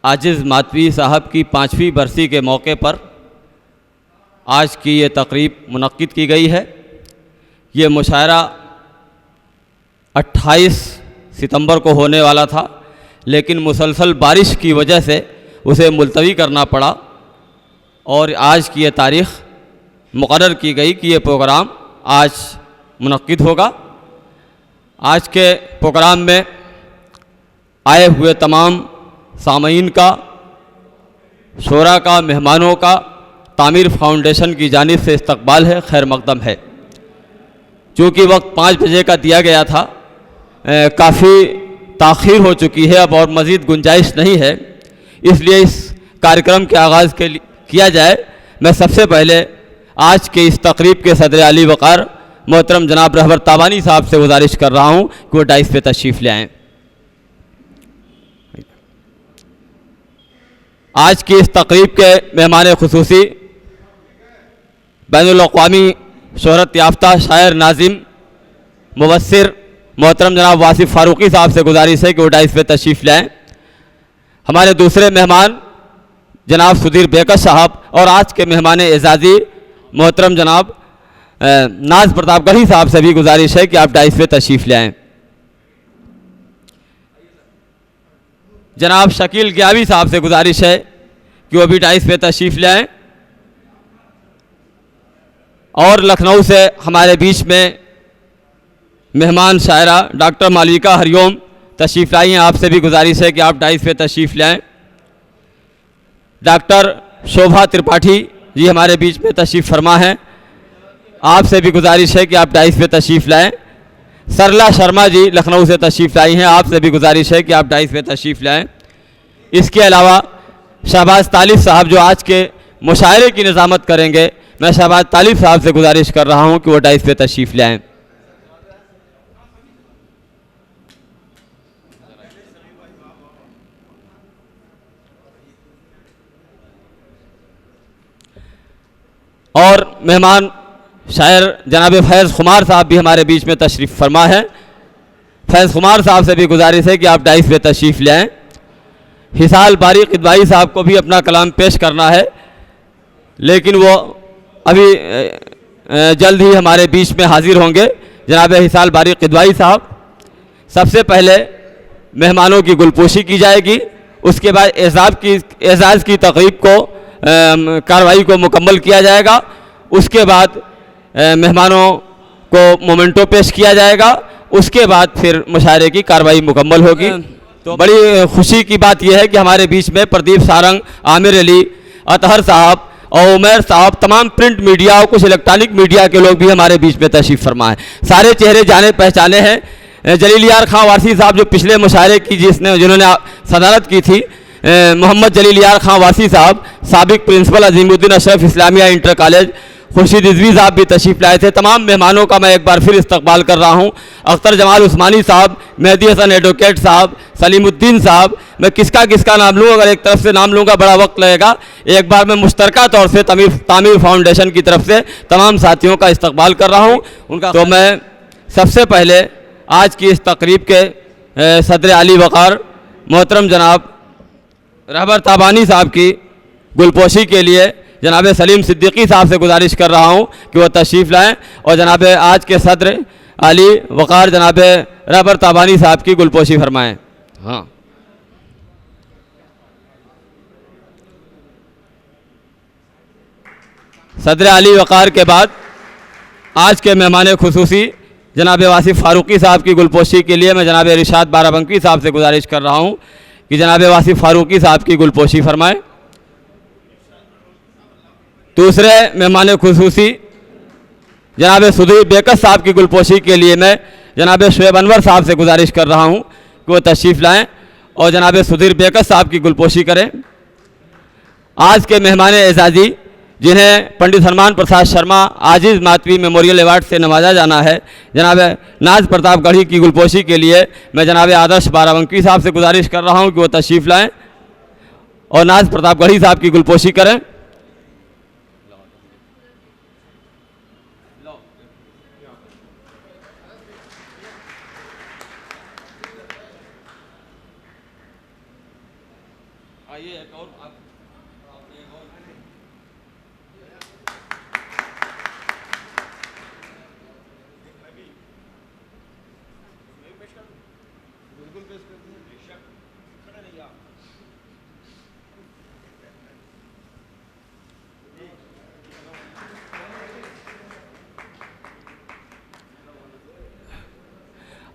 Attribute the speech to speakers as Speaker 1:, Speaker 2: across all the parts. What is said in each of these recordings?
Speaker 1: आजिज़ मातवी साहब की 5वीं बरसी के मौके पर आज की ये तकरीब मुनक्किद की गई है। ये मुशायरा 28 सितंबर को होने वाला था, लेकिन मुसलसल बारिश की वजह से उसे मुलतवी करना पड़ा और आज की ये तारीख़ मुकर्रर की गई कि ये प्रोग्राम आज मुनक्किद होगा। आज के प्रोग्राम में आए हुए तमाम सामईन का, शोरा का, मेहमानों का तामीर फाउंडेशन की जानिब से इस्तकबाल है, खैर मकदम है। चूँकि वक्त 5 बजे का दिया गया था, काफ़ी ताख़ीर हो चुकी है अब और मज़ीद गुंजाइश नहीं है, इसलिए इस कार्यक्रम के आगाज़ के लिए किया जाए। मैं सबसे पहले आज के इस तकरीब के सदर आली वक़ार मोहतरम जनाब रहबर ताबानी साहब से गुजारिश कर रहा हूँ कि वो डाइस पे तशरीफ़ ले आएँ। आज की इस तकरीब के मेहमान खुसूसी बैनुल अक़वामी शोहरत याफ्ता शायर, नाज़िम, मुबस्सिर मोहतरम जनाब वासिफ़ फ़ारूक़ी साहब से गुजारिश है कि वो डाइस पे तशरीफ़ ले आएँ। हमारे दूसरे मेहमान जनाब सुधीर बेकस साहब और आज के मेहमान एजाज़ी मोहतरम जनाब नाज प्रतापगढ़ी साहब से भी गुजारिश है कि आप डाइस पे तशरीफ़ ले आएँ। जनाब शकील गियावी साहब से गुजारिश है कि वो भी डाइस पे तशरीफ़ ले आएँ। और लखनऊ से हमारे बीच में मेहमान शायरा डॉक्टर मालविका हरिओम तशरीफ़ लाई हैं, आपसे भी गुजारिश है कि आप डाइस पे तशरीफ़ ले आएँ। डॉक्टर शोभा त्रिपाठी जी हमारे बीच में तशरीफ़ फरमा हैं, आपसे भी गुजारिश है कि आप डाइस पे तशरीफ़ लाएँ। सरला शर्मा जी लखनऊ से तशरीफ़ लाई हैं, आपसे भी गुजारिश है कि आप डाइस पे तशरीफ़ लाएँ। इसके अलावा शहबाज तालिब साहब जो आज के मुशायरे की निज़ामत करेंगे, मैं शहबाज तालिब साहब से गुजारिश कर रहा हूँ कि वो डाइस पे तशरीफ़ लाएँ। और मेहमान शायर जनाब फैज़ खुमार साहब भी हमारे बीच में तशरीफ़ फरमा है। फैज़ खुमार साहब से भी गुजारिश है कि आप डाइस पे तशरीफ़ ले आएँ। हिसाल बारी किदवाई साहब को भी अपना कलाम पेश करना है, लेकिन वो अभी जल्द ही हमारे बीच में हाजिर होंगे। जनाब हिसाल बारी किदवाई साहब, सबसे पहले मेहमानों की गुलपोशी की जाएगी, उसके बाद एजाज़ की तक़रीब को कार्रवाई को मुकम्मल किया जाएगा। उसके बाद मेहमानों को मोमेंटो पेश किया जाएगा, उसके बाद फिर मुशायरे की कार्रवाई मुकम्मल होगी। तो बड़ी खुशी की बात यह है कि हमारे बीच में प्रदीप सारंग, आमिर अली, अतहर साहब और उमैर साहब, तमाम प्रिंट मीडिया और कुछ इलेक्ट्रॉनिक मीडिया के लोग भी हमारे बीच में तशरीफ़ फरमा है। सारे चेहरे जाने पहचाने हैं। जलील यार खां वारसी साहब जो पिछले मुशायरे की जिन्होंने सदारत की थी, मोहम्मद जलील यार खां वासी साहब, साबिक principal Azimuddin Ashraf Islamia inter college, Khurshid Rizvi साहब भी तशरीफ़ लाए थे। तमाम मेहमानों का मैं एक बार फिर इस्तकबाल कर रहा हूँ। अख्तर जमाल उस्मानी साहब, मेहदी हसन एडवोकेट साहब, सलीमुद्दीन साहब, मैं किसका नाम लूँ, अगर एक तरफ से नाम लूँगा बड़ा वक्त लगेगा। एक बार मैं मुश्तरका तौर से तामीर फाउंडेशन की तरफ से तमाम साथियों का इस्तकबाल कर रहा हूँ उनका। तो मैं सबसे पहले आज की इस तकरीब के सदर आली वक़ार मोहतरम जनाब रहबर ताबानी साहब की गुलपोशी के लिए जनाब सलीम सिद्दीकी साहब से गुजारिश कर रहा हूँ कि वह तशरीफ़ लाएँ और जनाब आज के सदर आली वक़ार जनाब रहबर ताबानी साहब की गुलपोशी फरमाएँ। हाँ, सदर आली वक़ार के बाद आज के मेहमान खुसूसी जनाब वासिफ़ फ़ारूक़ी साहब की गुलपोशी के लिए मैं जनाब इरशाद बाराबंकी साहब से गुजारिश कर रहा हूँ कि जनाब वासिफ़ फ़ारूक़ी साहब की गुलपोशी फरमाएँ। दूसरे मेहमान खुसूसी जनाब सुधीर बेकस साहब की गुलपोशी के लिए मैं जनाब शुएब अनवर साहब से गुजारिश कर रहा हूँ कि वो तशरीफ़ लाएँ और जनाब सुधीर बेकस साहब की गुलपोशी करें। आज के मेहमान एजाज़ी जिन्हें पंडित हनुमान प्रसाद शर्मा आजिज़ मातवी मेमोरियल अवार्ड से नवाजा जाना है, जनाब नाज प्रतापगढ़ी की गुलपोशी के लिए मैं जनाब आदर्श बाराबंकी साहब से गुजारिश कर रहा हूँ कि वो तशरीफ़ लाएँ और नाज प्रतापगढ़ी साहब की गुलपोशी करें।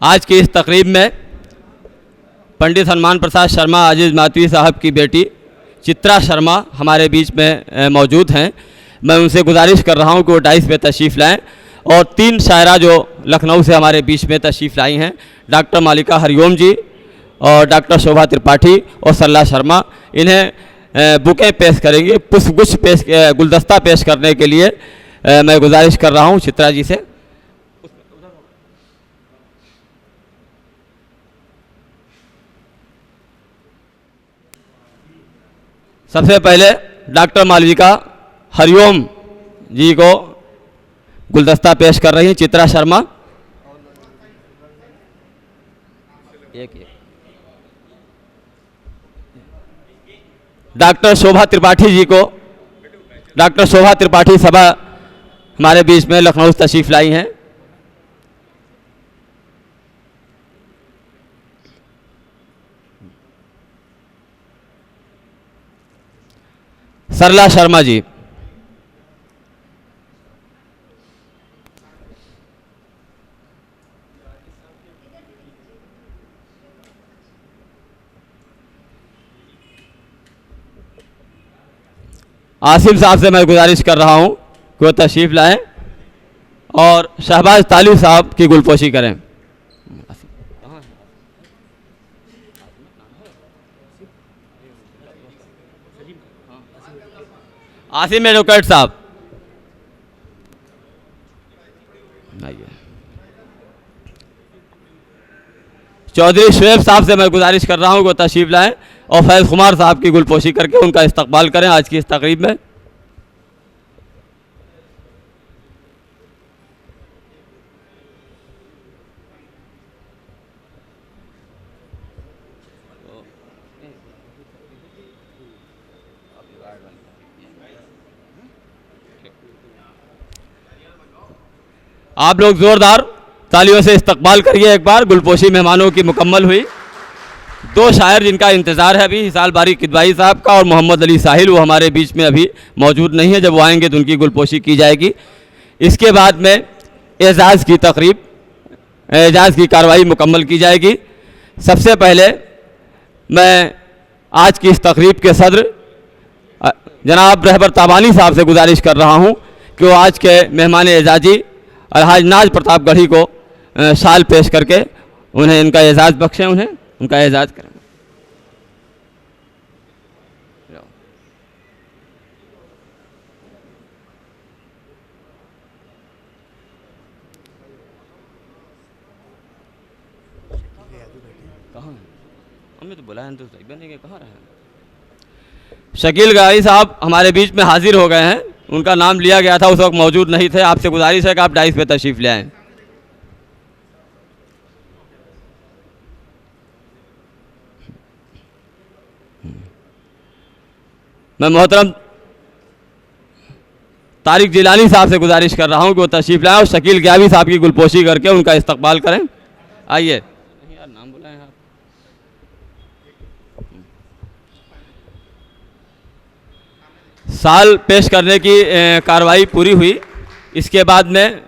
Speaker 1: आज की इस तकरीब में पंडित हनुमान प्रसाद शर्मा आजिज़ मातवी साहब की बेटी चित्रा शर्मा हमारे बीच में मौजूद हैं। मैं उनसे गुजारिश कर रहा हूं कि वो डाइस पे तशरीफ़ लाएं। और 3 शायरा जो लखनऊ से हमारे बीच में तशरीफ़ लाई हैं, डॉक्टर मालिका हरिओम जी और डॉक्टर शोभा त्रिपाठी और सरला शर्मा, इन्हें बुकें पेश करेंगे, पुष्पगुच्छ पेश गुलदस्ता पेश करने के लिए मैं गुजारिश कर रहा हूं चित्रा जी से। सबसे पहले डॉक्टर मालविका हरिओम जी को गुलदस्ता पेश कर रही हैं चित्रा शर्मा। डॉक्टर शोभा त्रिपाठी जी को, डॉक्टर शोभा त्रिपाठी सभा हमारे बीच में लखनऊ से तशरीफ लाई हैं। सरला शर्मा जी, आसिफ साहब से मैं गुजारिश कर रहा हूं कि वो तशरीफ़ लाएं और शहबाज तालिब साहब की गुलपोशी करें। आसिम एडवोकेट साहब आइए। चौधरी शुएब साहब से मैं गुजारिश कर रहा हूं कि वो तशरीफ़ लाएं और फैज़ खुमार साहब की गुलपोशी करके उनका इस्तकबाल करें आज की इस तकरीब में। आप लोग ज़ोरदार तालियों से इस्तकबाल करिए एक बार। गुलपोशी मेहमानों की मुकम्मल हुई। 2 शायर जिनका इंतज़ार है अभी, हिसाल बारी किदवाई साहब का और मोहम्मद अली साहिल, वो हमारे बीच में अभी मौजूद नहीं है। जब वो आएंगे तो उनकी गुलपोशी की जाएगी। इसके बाद में एजाज़ की तकरीब, एजाज़ की कार्रवाई मुकम्मल की जाएगी। सबसे पहले मैं आज की इस तकरीब के सदर जनाब रहबर ताबानी साहब से गुजारिश कर रहा हूँ कि वो आज के मेहमान एजाजी अलहाज नाज प्रताप गढ़ी को शाल पेश करके उन्हें इनका एजाज़ बख्शें, उन्हें उनका एजाज़ करें। कहाँ हैं? हमें तो बुलाया तो सही बनेंगे, कहाँ रहे? शकील गाई साहब हमारे बीच में हाजिर हो गए हैं। उनका नाम लिया गया था, उस वक्त मौजूद नहीं थे। आपसे गुजारिश है कि आप डाइस पे तशरीफ़ ले आएँ। मैं मोहतरम तारिक जिलानी साहब से गुजारिश कर रहा हूं कि वो तशरीफ़ लाएं और शकील ग्यावी साहब की गुलपोशी करके उनका इस्तकबाल करें। आइए। यार नाम बुलाएं आप। साल पेश करने की कार्रवाई पूरी हुई। इसके बाद में